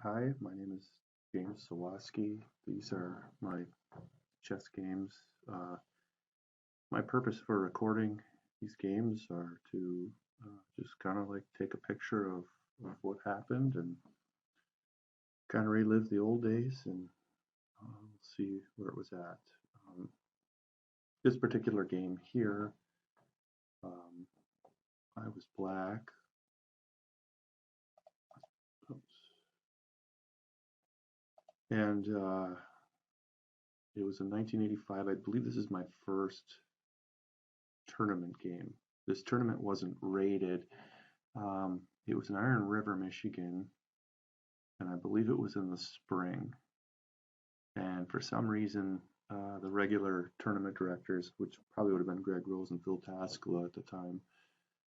Hi, my name is James Sawaski. These are my chess games. Uh, my purpose for recording these games are to just kind of like take a picture of what happened and kind of relive the old days and see where it was at. Um, this particular game here, um, I was black. Oops. And it was in 1985. I believe this is my first tournament game. This tournament wasn't rated. It was in Iron River, Michigan, and I believe it was in the spring. And for some reason, the regular tournament directors, which probably would have been Greg Rose and Phil Taskula at the time,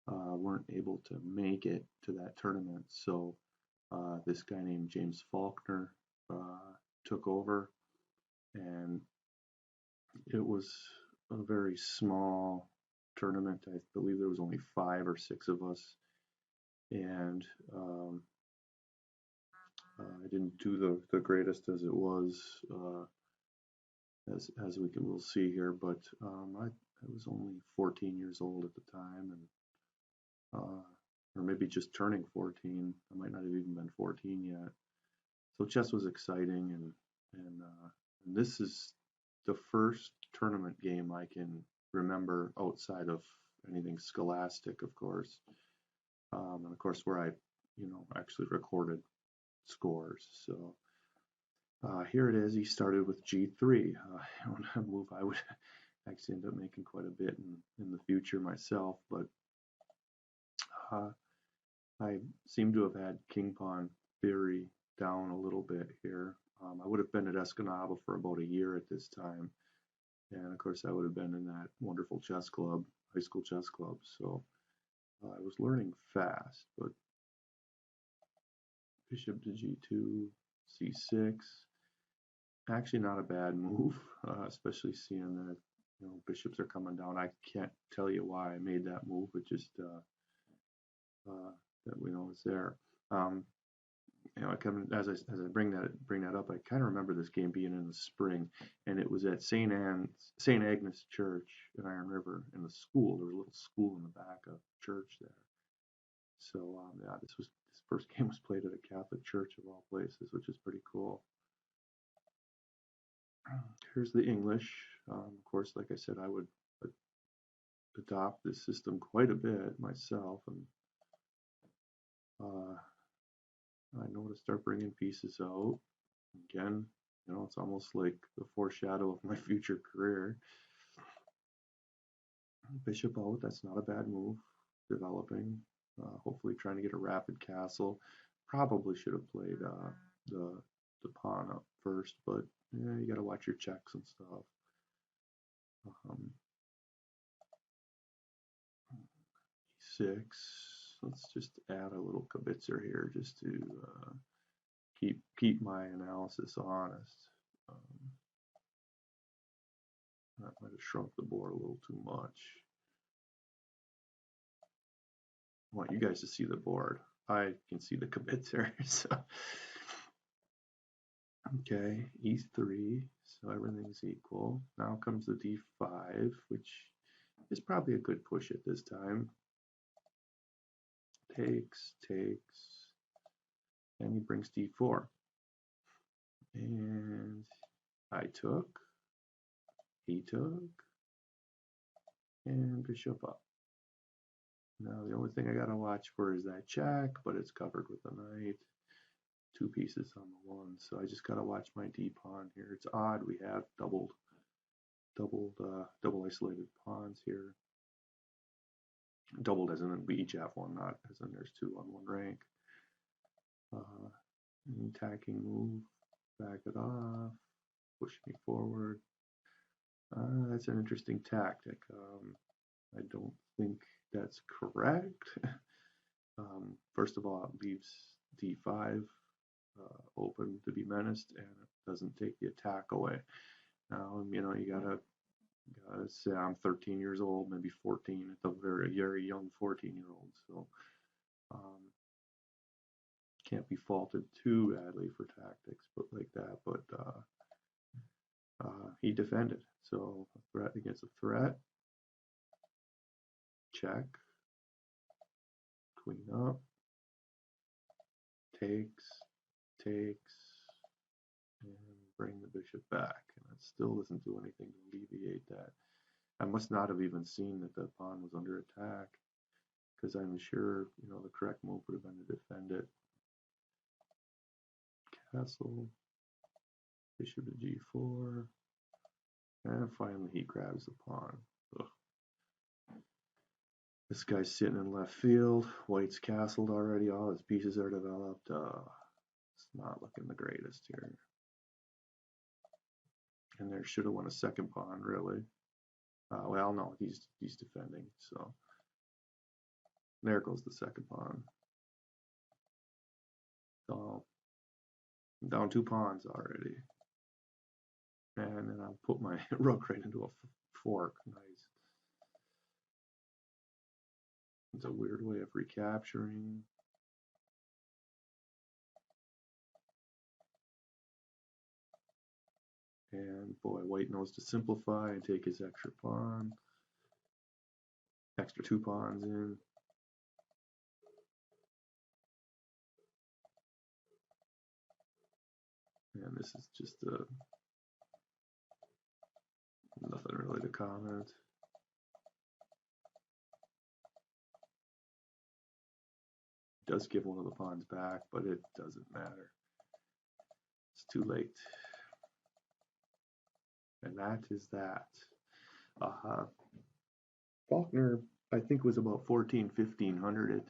weren't able to make it to that tournament. So this guy named James Faulkner took over, and it was a very small tournament. I believe there was only 5 or 6 of us, and I didn't do the greatest as it was, as we'll see here, but I was only 14 years old at the time, and or maybe just turning 14. I might not have even been 14 yet. So chess was exciting, and this is the first tournament game I can remember outside of anything scholastic, of course, and of course where I, actually recorded scores. So here it is. He started with G3, a move I would actually end up making quite a bit in the future myself, but uh, I seem to have had king pawn theory down a little bit here. I would have been at Escanaba for about a year at this time, and of course I would have been in that wonderful chess club, high school chess club, so I was learning fast. But bishop to G2, C6, actually not a bad move, especially seeing that bishops are coming down. I can't tell you why I made that move, but just that we know it's there. As I bring that up, I kind of remember this game being in the spring, and it was at St. Agnes Church in Iron River in the school. There was a little school in the back of church there. So yeah, this first game was played at a Catholic church of all places, which is pretty cool. Here's the English. Of course, like I said, I would adopt this system quite a bit myself, and I know to start bringing pieces out. Again, it's almost like the foreshadow of my future career. Bishop out, that's not a bad move. Developing, hopefully trying to get a rapid castle. Probably should have played the pawn up first, but yeah, you got to watch your checks and stuff. E6. Let's just add a little kibitzer here just to keep my analysis honest. That might have shrunk the board a little too much. I want you guys to see the board. I can see the kibitzer. So. Okay, E3, so everything's equal. Now comes the D5, which is probably a good push at this time. Takes, and he brings D4. And I took, he took, and bishop up. Now the only thing I gotta watch for is that check, but it's covered with a knight. 2 pieces on the 1, so I just gotta watch my D pawn here. It's odd we have double isolated pawns here. Doubled as in we each have one, not as in there's 2 on 1 rank. Attacking move, back it off, push me forward. That's an interesting tactic. I don't think that's correct. First of all, it leaves D5 open to be menaced, and it doesn't take the attack away. Now, you gotta say I'm 13 years old, maybe 14, at the very young 14-year-old. So can't be faulted too badly for tactics, but like that. But he defended. So a threat against a threat. Check. Queen up. Takes. Takes. And bring the bishop back. And it still doesn't do anything to alleviate that. I must not have even seen that the pawn was under attack, because I'm sure, the correct move would have been to defend it. Castle. Bishop to g4. And finally he grabs the pawn. Ugh. This guy's sitting in left field. White's castled already. All his pieces are developed. It's not looking the greatest here. And there should have won a second pawn, really. Well, no, he's defending. So there goes the second pawn. So I'm down 2 pawns already. And then I'll put my rook right into a fork. Nice. It's a weird way of recapturing. And boy, White knows to simplify and take his extra pawn. Extra 2 pawns in. And this is just nothing really to comment. It does give one of the pawns back, but it doesn't matter. It's too late. And that is that. Faulkner, I think, was about 1500 at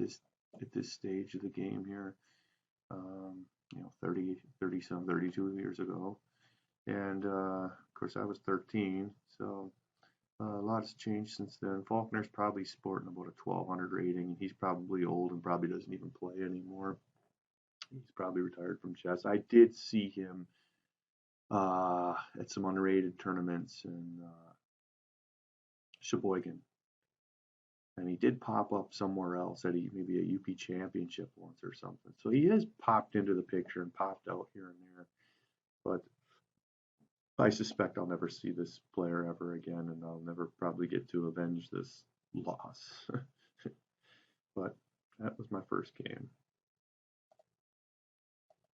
this stage of the game here. 32 years ago. And of course I was 13, so a lot's changed since then. Faulkner's probably sporting about a 1200 rating, and he's probably old and probably doesn't even play anymore. He's probably retired from chess. I did see him at some unrated tournaments in Sheboygan, and he did pop up somewhere else at maybe a UP championship once or something. So he has popped into the picture and popped out here and there, but I suspect I'll never see this player ever again, and I'll never probably get to avenge this loss. But that was my first game.